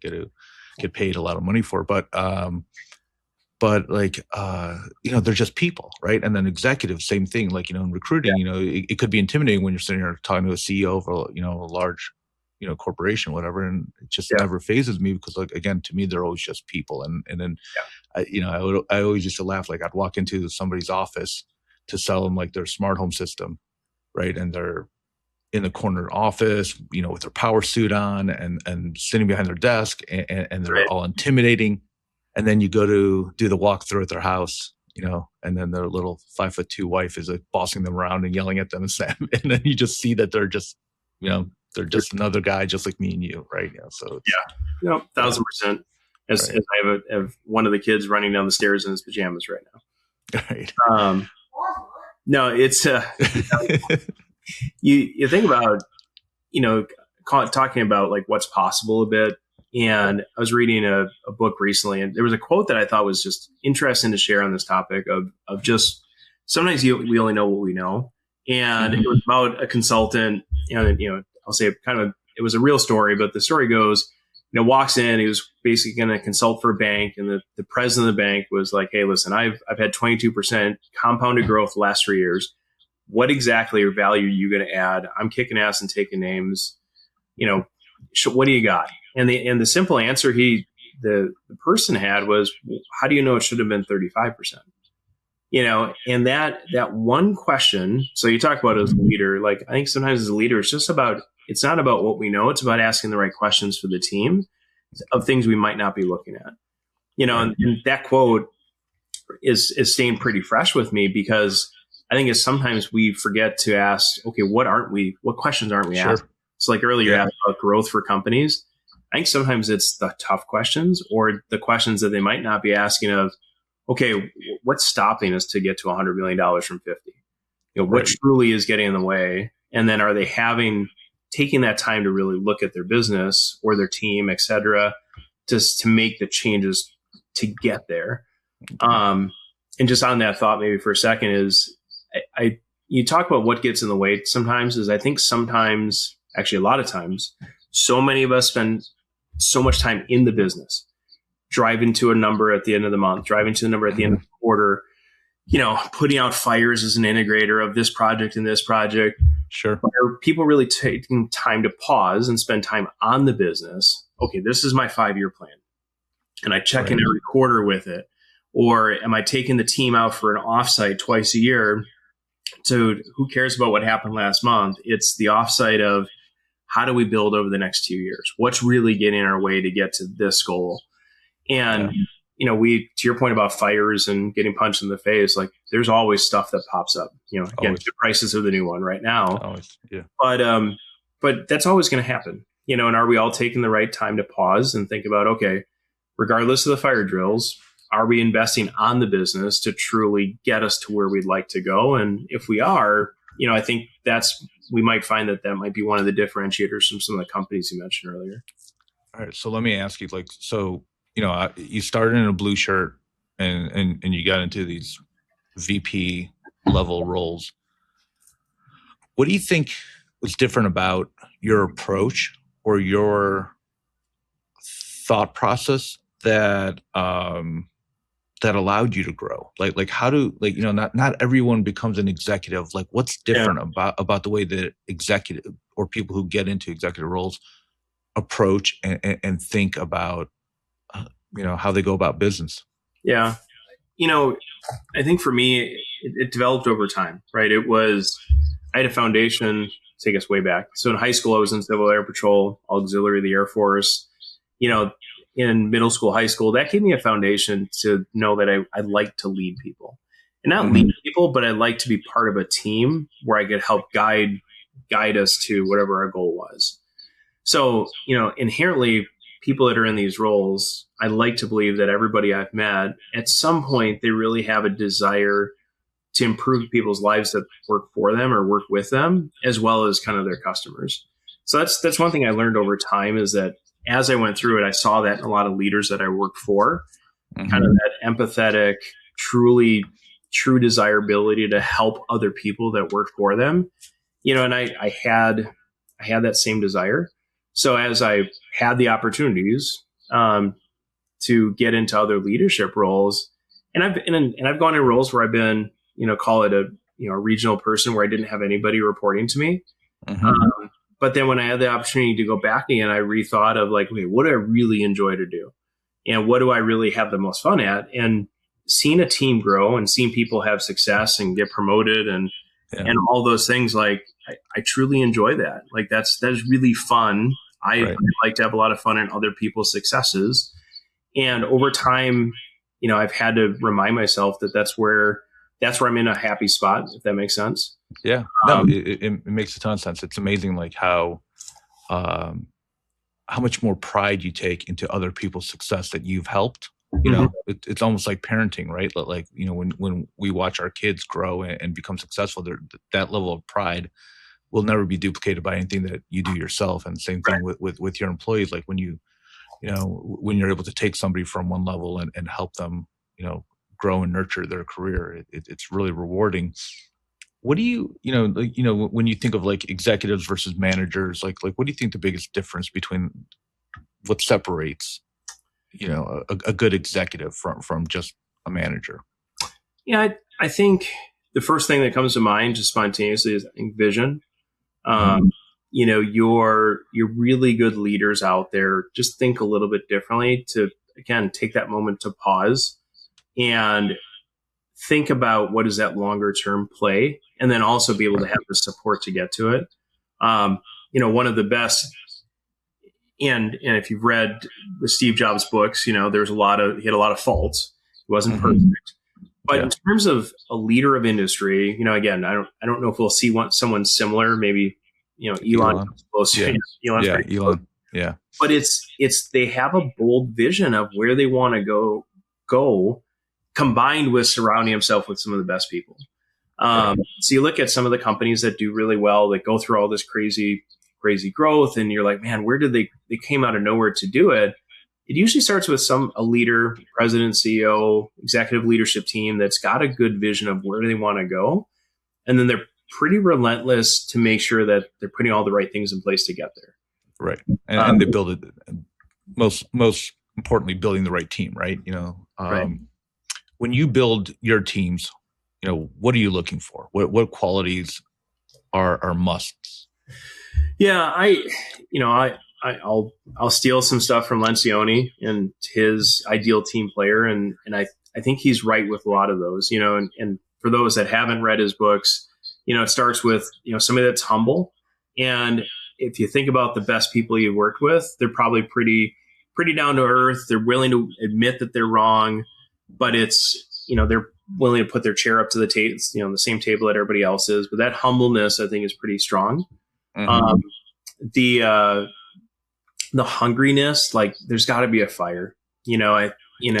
A: get paid a lot of money for, but like they're just people, right? And then executives, same thing. Like in recruiting, it could be intimidating when you're sitting here talking to a CEO of a large corporation, whatever, and it just never phases me, because like, again, to me they're always just people. And then I always used to laugh. Like, I'd walk into somebody's office to sell them like their smart home system, right? And they're in the corner office, with their power suit on and sitting behind their desk, and they're all intimidating. And then you go to do the walkthrough at their house, and then their little 5'2" wife is like bossing them around and yelling at them and then you just see that they're just, they're just another guy just like me and you, right? So
B: it's, 1,000%. As I have one of the kids running down the stairs in his pajamas right now.
A: Right.
B: No, it's you think about talking about like what's possible a bit. And I was reading a book recently, and there was a quote that I thought was just interesting to share on this topic of just sometimes we only know what we know. And it was about a consultant, I'll say it was a real story, but the story goes, walks in, he was basically going to consult for a bank, and the president of the bank was like, hey, listen, I've had 22% compounded growth the last 3 years. What exactly or value are you going to add? I'm kicking ass and taking names. What do you got? And the simple answer the person had was, how do you know it should have been 35%? And that one question. So you talk about it as a leader, like I think sometimes as a leader, it's not about what we know. It's about asking the right questions for the team of things we might not be looking at, and that quote is staying pretty fresh with me, because I think it's sometimes we forget to ask, okay, what questions aren't we asking? So like earlier, you asked about growth for companies. I think sometimes it's the tough questions or the questions that they might not be asking of, okay, what's stopping us to get to $100 million from 50? What truly is getting in the way? And then are they taking that time to really look at their business or their team, et cetera, just to make the changes to get there? And just on that thought, maybe for a second is you talk about what gets in the way sometimes is I think sometimes, actually a lot of times, so many of us spend so much time in the business, driving to a number at the end of the month, driving to the number at the end of the quarter, putting out fires as an integrator of this project and this project.
A: Sure.
B: Are people really taking time to pause and spend time on the business? Okay, this is my 5-year plan. And I check in every quarter with it. Or am I taking the team out for an offsite twice a year? So who cares about what happened last month? It's the offsite of how do we build over the next 2 years? What's really getting in our way to get to this goal? And, to your point about fires and getting punched in the face, like there's always stuff that pops up, again, the prices of the new one right now.
A: Always, yeah.
B: But that's always going to happen, and are we all taking the right time to pause and think about, okay, regardless of the fire drills, are we investing on the business to truly get us to where we'd like to go? And if we are, I think we might find that might be one of the differentiators from some of the companies you mentioned earlier.
A: All right. So let me ask you, you started in a blue shirt and you got into these VP level roles. What do you think was different about your approach or your thought process that allowed you to grow? Like how do not everyone becomes an executive. Like what's different about the way that executive or people who get into executive roles approach and think about how they go about business?
B: Yeah. I think for me, it developed over time, right? I had a foundation, take us way back. So in high school, I was in Civil Air Patrol, Auxiliary of the Air Force. In middle school, high school, that gave me a foundation to know that I like to lead people. And not lead people, but I like to be part of a team where I could help guide us to whatever our goal was. So, inherently, people that are in these roles, I like to believe that everybody I've met, at some point, they really have a desire to improve people's lives that work for them or work with them, as well as kind of their customers. So that's one thing I learned over time is that as I went through it, I saw that in a lot of leaders that I worked for, kind of that empathetic, true desirability to help other people that work for them. And I had that same desire. So as I had the opportunities to get into other leadership roles, and I've gone in roles where I've been, call it a regional person where I didn't have anybody reporting to me. But then when I had the opportunity to go back again, I rethought of like, wait, what do I really enjoy to do? And what do I really have the most fun at? And seeing a team grow and seeing people have success and get promoted and all those things, like I truly enjoy that. Like that's really fun. I like to have a lot of fun in other people's successes. And over time, I've had to remind myself that that's where I'm in a happy spot, if that makes sense.
A: Yeah, no, it makes a ton of sense. It's amazing, like how much more pride you take into other people's success that you've helped. It's almost like parenting, right? Like, when we watch our kids grow and become successful, that level of pride will never be duplicated by anything that you do yourself. And same thing with your employees. Like when when you're able to take somebody from one level and help them, grow and nurture their career, it's really rewarding. What do when you think of like executives versus managers, like what do you think the biggest difference between what separates, a good executive from just a manager?
B: Yeah, I think the first thing that comes to mind just spontaneously is, I think, vision. Your really good leaders out there just think a little bit differently to, again, take that moment to pause and think about what is that longer term play, and then also be able to have the support to get to it. One of the best, and if you've read the Steve Jobs books, he had a lot of faults. He wasn't perfect. But in terms of a leader of industry, again, I don't know if we'll see someone similar. Maybe Elon comes close.
A: Yeah.
B: Elon's
A: Elon.
B: Close.
A: Yeah.
B: But it's they have a bold vision of where they want to go, combined with surrounding himself with some of the best people. So you look at some of the companies that do really well, that go through all this crazy growth, and you're like, man, where did they came out of nowhere to do it? It usually starts with a leader, president, CEO, executive leadership team that's got a good vision of where they want to go. And then they're pretty relentless to make sure that they're putting all the right things in place to get there.
A: Right. And they build it, most importantly, building the right team, right?
B: Right.
A: When you build your teams, what are you looking for? What qualities are musts?
B: Yeah, I'll steal some stuff from Lencioni and his ideal team player, and I think he's right with a lot of those. And for those that haven't read his books, it starts with somebody that's humble, and if you think about the best people you've worked with, they're probably pretty down to earth. They're willing to admit that they're wrong, but it's they're willing to put their chair up to the table, the same table that everybody else is. But that humbleness, I think, is pretty strong. The hungriness, like there's got to be a fire. I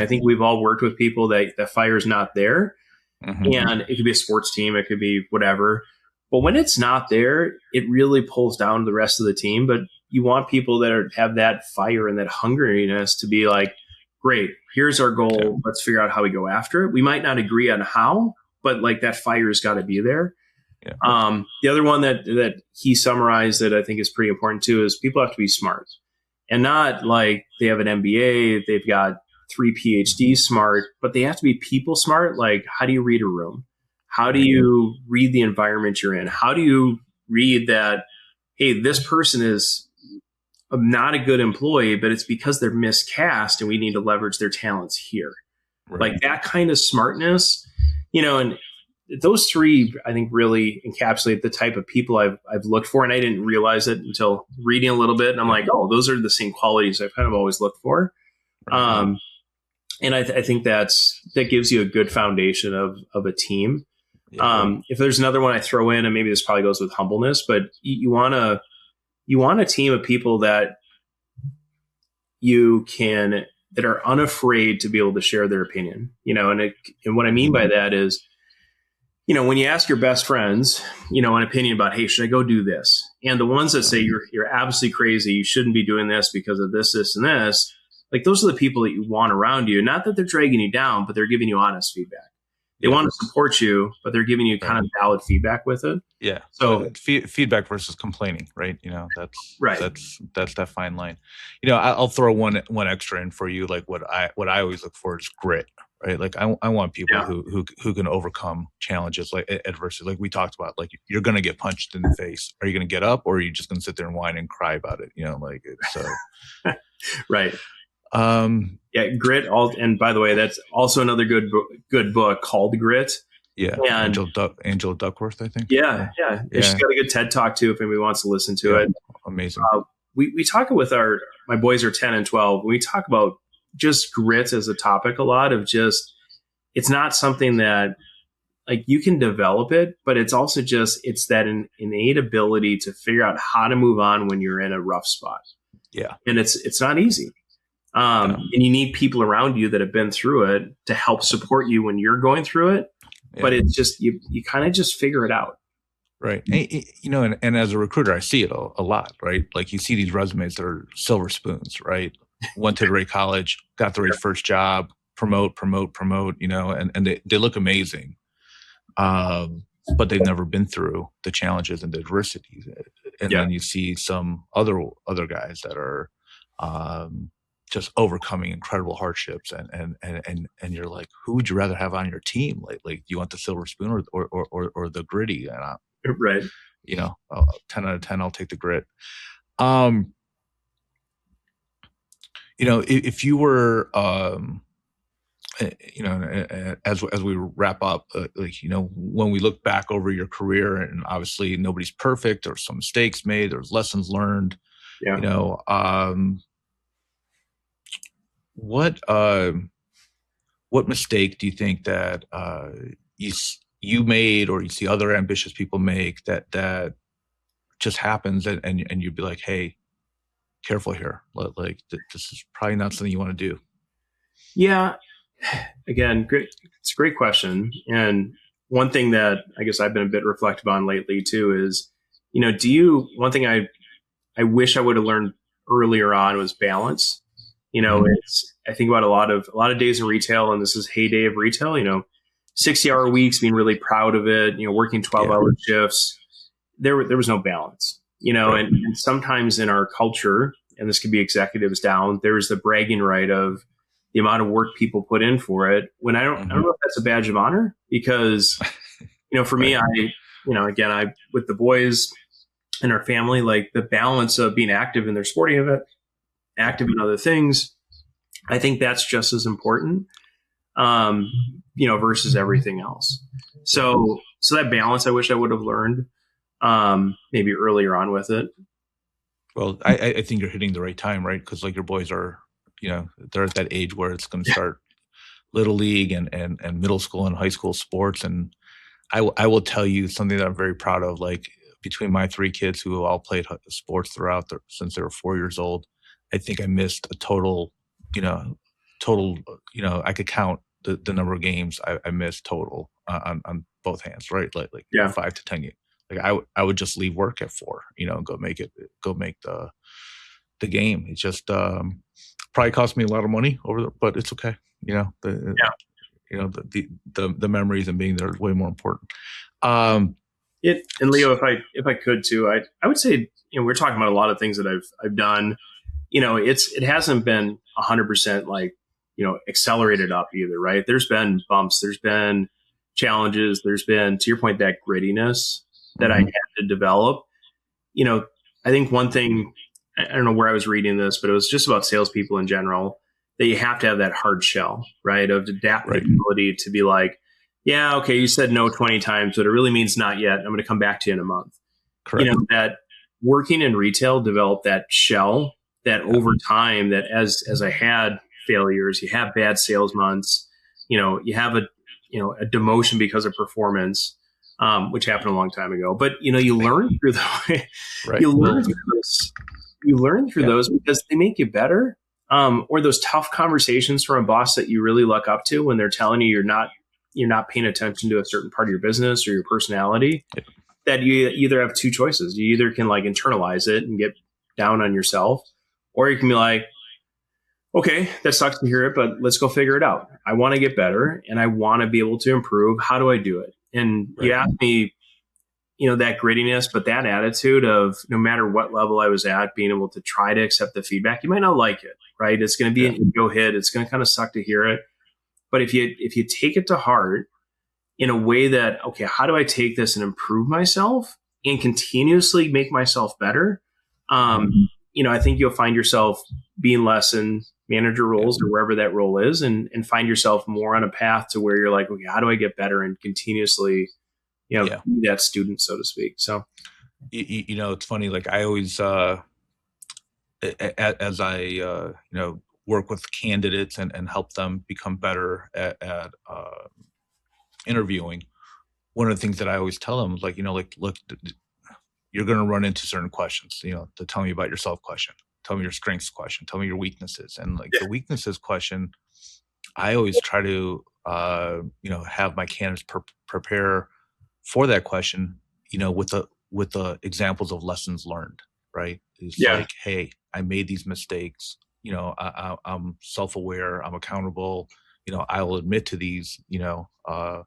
B: think we've all worked with people that fire is not there, and it could be a sports team, it could be whatever. But when it's not there, it really pulls down the rest of the team. But you want people that have that fire and that hungriness to be like, great, here's our goal. Yeah. Let's figure out how we go after it. We might not agree on how, but like that fire's got to be there. Yeah. The other one that he summarized that I think is pretty important too is people have to be smart, and not like they have an MBA, they've got 3 PhDs smart, but they have to be people smart. Like, how do you read a room? How do you read the environment you're in? How do you read that, hey, this person is not a good employee, but it's because they're miscast and we need to leverage their talents here. Right. Like that kind of smartness, and those 3, I think, really encapsulate the type of people I've looked for. And I didn't realize it until reading a little bit. And I'm like, oh, those are the same qualities I've kind of always looked for. Right. And I think that gives you a good foundation of a team. Yeah. If there's another one I throw in, and maybe this probably goes with humbleness, but you want a team of people that that are unafraid to be able to share their opinion, and what I mean by that is, when you ask your best friends, an opinion about, hey, should I go do this? And the ones that say you're absolutely crazy, you shouldn't be doing this because of this, this, and this, like those are the people that you want around you. Not that they're dragging you down, but they're giving you honest feedback. They want to support you, but they're giving you kind of valid feedback with it. Yeah. So
A: feedback versus complaining, right? That's
B: right.
A: That's that fine line. I'll throw one extra in for you. Like what I always look for is grit, right? Like I want people who can overcome challenges like adversity. Like we talked about, like you're going to get punched in the face. Are you going to get up, or are you just going to sit there and whine and cry about it? Like it's
B: right. Grit. And by the way, that's also another good book called Grit.
A: Yeah, and Angela Duckworth, I think.
B: Yeah. She's got a good TED Talk too, if anybody wants to listen to it.
A: Amazing.
B: We talk with my boys are 10 and 12. We talk about just grit as a topic a lot of just, it's not something that like you can develop it, but it's also just, it's that innate ability to figure out how to move on when you're in a rough spot.
A: Yeah.
B: And it's not easy. And you need people around you that have been through it to help support you when you're going through it. Yeah. But it's just, you kind of just figure it out.
A: Right. And as a recruiter, I see it a lot, right? Like you see these resumes that are silver spoons, right? Went to the right college, got the right first job, promote, and they look amazing. But they've never been through the challenges and the adversities. And then you see some other guys that are just overcoming incredible hardships, and you're like, who would you rather have on your team? Like do you want the silver spoon or the gritty? And
B: right.
A: 10 out of 10, I'll take the grit. If you were, as we wrap up, when we look back over your career, and obviously nobody's perfect, there's some mistakes made, there's lessons learned, what mistake do you think that you made, or you see other ambitious people make, that just happens, and you'd be like, hey, careful here, like this is probably not something you want to do?
B: Yeah. Again, great. It's a great question. And one thing that I guess I've been a bit reflective on lately too is, one thing I wish I would have learned earlier on was balance. I think about a lot of days in retail, and this is heyday of retail, 60-hour weeks, being really proud of it, working 12-hour shifts. There was no balance, right. and sometimes in our culture, and this could be executives down, there's the bragging right of the amount of work people put in for it, when I don't know if that's a badge of honor, because, for me, I with the boys and our family, like the balance of being active in their sporting event, active in other things, I think that's just as important, versus everything else. So that balance, I wish I would have learned, maybe earlier on with it.
A: Well, I think you're hitting the right time, right? Because like your boys are, they're at that age where it's going to start little league and middle school and high school sports. And I will tell you something that I'm very proud of, like between my three kids who all played sports since they were 4 years old, I think I missed a total, I could count the number of games I missed total on both hands, right? Like 5 to 10 years. Like I would just leave work at 4, go make the game. It just probably cost me a lot of money but it's okay. The memories and being there is way more important.
B: And Leo, if I could too, I would say, we're talking about a lot of things that I've done. It hasn't been 100% like, accelerated up either, right? There's been bumps, there's been challenges, there's been, to your point, that grittiness that I had to develop. I think one thing, I don't know where I was reading this, but it was just about salespeople in general, that you have to have that hard shell, right? Of adaptability to be like, yeah, okay, you said no 20 times, but it really means not yet. I'm going to come back to you in a month.
A: Correct.
B: That working in retail developed that shell that over time, that as I had failures, you have bad sales months, you have a demotion because of performance, which happened a long time ago. But, you learn through those.
A: Right.
B: You learn through those because they make you better. Or those tough conversations from a boss that you really look up to when they're telling you you're not paying attention to a certain part of your business or your personality, that you either have two choices. You either can like internalize it and get down on yourself, or you can be like, okay, that sucks to hear it, but let's go figure it out. I want to get better and I want to be able to improve. How do I do it? And you asked me, that grittiness, but that attitude of no matter what level I was at, being able to try to accept the feedback. You might not like it, right? It's going to be an ego hit. It's going to kind of suck to hear it. But if you take it to heart in a way that, okay, how do I take this and improve myself and continuously make myself better? I think you'll find yourself being less in manager roles or wherever that role is, and find yourself more on a path to where you're like, okay, how do I get better and continuously, be that student, so to speak. So,
A: it's funny. Like I always, as I, work with candidates and help them become better at interviewing. One of the things that I always tell them is like, look, you're going to run into certain questions, to tell me about yourself question, tell me your strengths question, tell me your weaknesses. And like the weaknesses question, I always try to, have my candidates prepare for that question, with the examples of lessons learned, right? It's like, hey, I made these mistakes. I'm self-aware, I'm accountable, I'll admit to these, but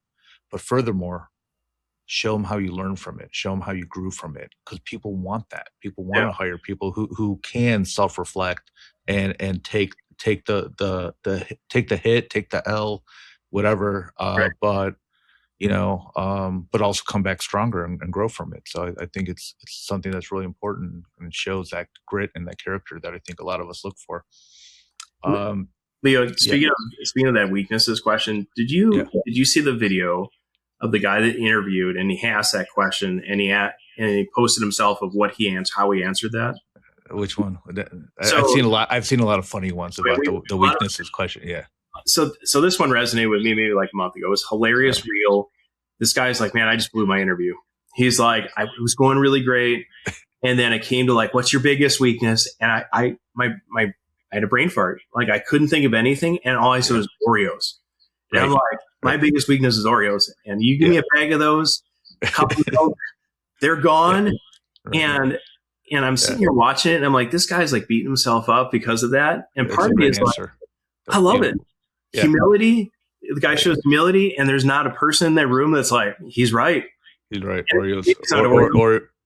A: furthermore, show them how you learn from it, show them how you grew from it, because people want that. People want to hire people who can self-reflect and take take the hit, take the L, whatever, but but also come back stronger and grow from it. So I think it's something that's really important, and it shows that grit and that character that I think a lot of us look for.
B: Leo, speaking of that weaknesses question, did you see the video of the guy that interviewed, and he asked that question, and he posted himself of how he answered that?
A: Which one? I've seen a lot of funny ones about the weaknesses question. Yeah.
B: So this one resonated with me maybe like a month ago. It was hilarious, real. This guy's like, man, I just blew my interview. He's like, it was going really great, and then it came to like, what's your biggest weakness? And I had a brain fart. Like I couldn't think of anything, and all I said was Oreos. And I'm like, my biggest weakness is Oreos. And you give me a bag of those, a couple of those, they're gone. And I'm sitting here watching it, and I'm like, this guy's like beating himself up because of that. And part of me is like, I love it. Yeah. Humility. The guy shows humility, and there's not a person in that room that's like, he's right.
A: He's right. Oreos.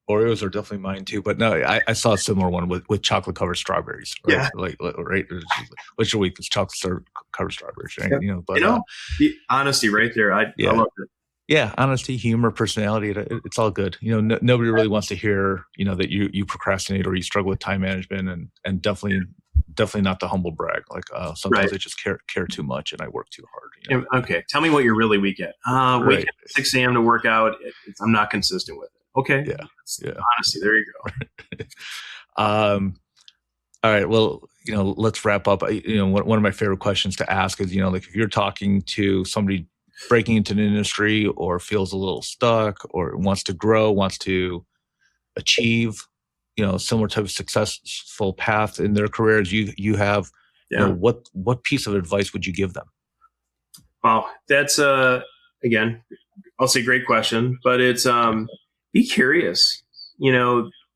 A: Oreos are definitely mine too. But no, I saw a similar one with chocolate covered strawberries. Right? Yeah. Right. What's your weakness? Chocolate covered strawberries. Right.
B: Yeah. The honesty right there. I love it.
A: Yeah, honesty, humor, personality, it's all good. Nobody really wants to hear, that you procrastinate or you struggle with time management, and definitely not the humble brag. Like sometimes I just care too much and I work too hard.
B: Okay, tell me what you're really weak at. Wake up at 6 a.m. to work out. I'm not consistent with it. Okay. Yeah. Honesty, there you go.
A: All right. Well, let's wrap up. One of my favorite questions to ask is, like if you're talking to somebody breaking into an industry or feels a little stuck or wants to grow, wants to achieve, similar type of successful path in their careers you have, what piece of advice would you give them?
B: Wow. That's, again, I'll say great question, but it's, be curious,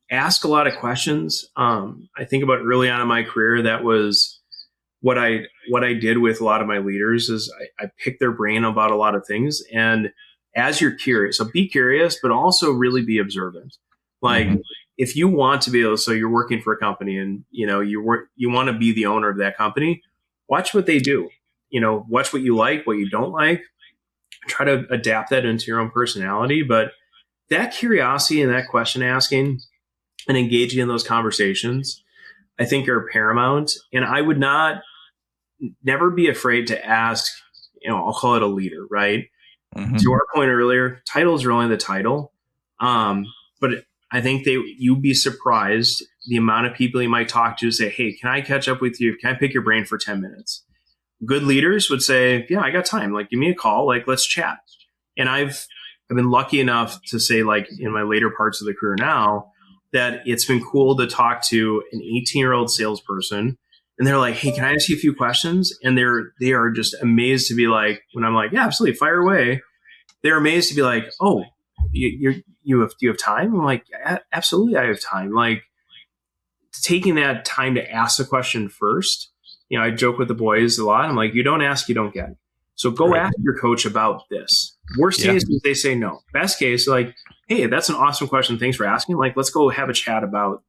B: ask a lot of questions. I think about early on in my career, that was what I did with a lot of my leaders is I picked their brain about a lot of things. And as you're curious, so be curious, but also really be observant. Like if you want to be able, so you're working for a company and, you want to be the owner of that company, watch what they do, watch what you like, what you don't like, try to adapt that into your own personality. But that curiosity and that question asking and engaging in those conversations, I think are paramount. And I would never be afraid to ask, I'll call it a leader, right? To our point earlier, titles are only the title. But I think you'd be surprised the amount of people you might talk to say, hey, can I catch up with you? Can I pick your brain for 10 minutes? Good leaders would say, yeah, I got time. Like, give me a call. Like, let's chat. And I've been lucky enough to say, like, in my later parts of the career now, that it's been cool to talk to an 18-year-old salesperson. And they're like, hey, can I ask you a few questions? And they are just amazed to be like, when I'm like, yeah, absolutely, fire away. They're amazed to be like, oh, do you have time? I'm like, absolutely, I have time. Like taking that time to ask the question first. I joke with the boys a lot. I'm like, you don't ask, you don't get. So go ask your coach about this. Worst case is they say no. Best case, like, hey, that's an awesome question. Thanks for asking. Like, let's go have a chat about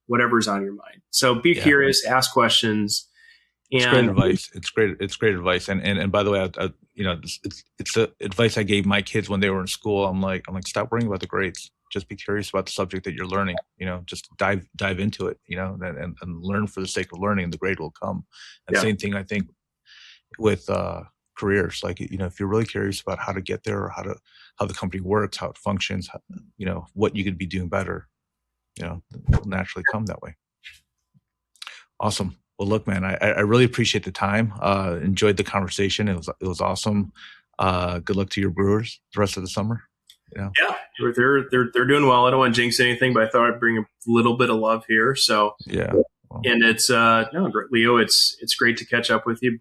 B: whatever's on your mind. So be curious, ask questions. And
A: it's great advice. It's great advice. And by the way, it's the advice I gave my kids when they were in school. I'm like, stop worrying about the grades. Just be curious about the subject that you're learning. Just dive into it. And learn for the sake of learning. The grade will come. And same thing, I think, with careers. Like, if you're really curious about how to get there, or how the company works, how it functions, what you could be doing better, it'll naturally come that way. Awesome. Well, look, man, I really appreciate the time. Enjoyed the conversation. It was awesome. Good luck to your brewers the rest of the summer.
B: Yeah, they're doing well. I don't want to jinx anything, but I thought I'd bring a little bit of love here. So
A: yeah, well,
B: and it's no, Leo, it's great to catch up with you.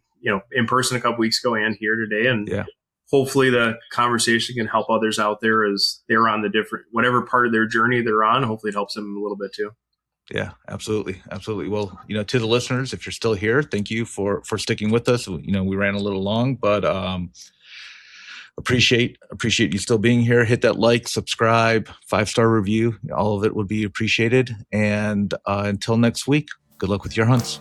B: In person a couple weeks ago and here today, and
A: yeah,
B: hopefully the conversation can help others out there as they're on the different whatever part of their journey they're on. Hopefully, it helps them a little bit too.
A: yeah, absolutely, absolutely. Well, to the listeners, if you're still here, thank you for sticking with us. We ran a little long, but appreciate you still being here. Hit that like, subscribe, 5-star review. All of it would be appreciated. And until next week, good luck with your hunts.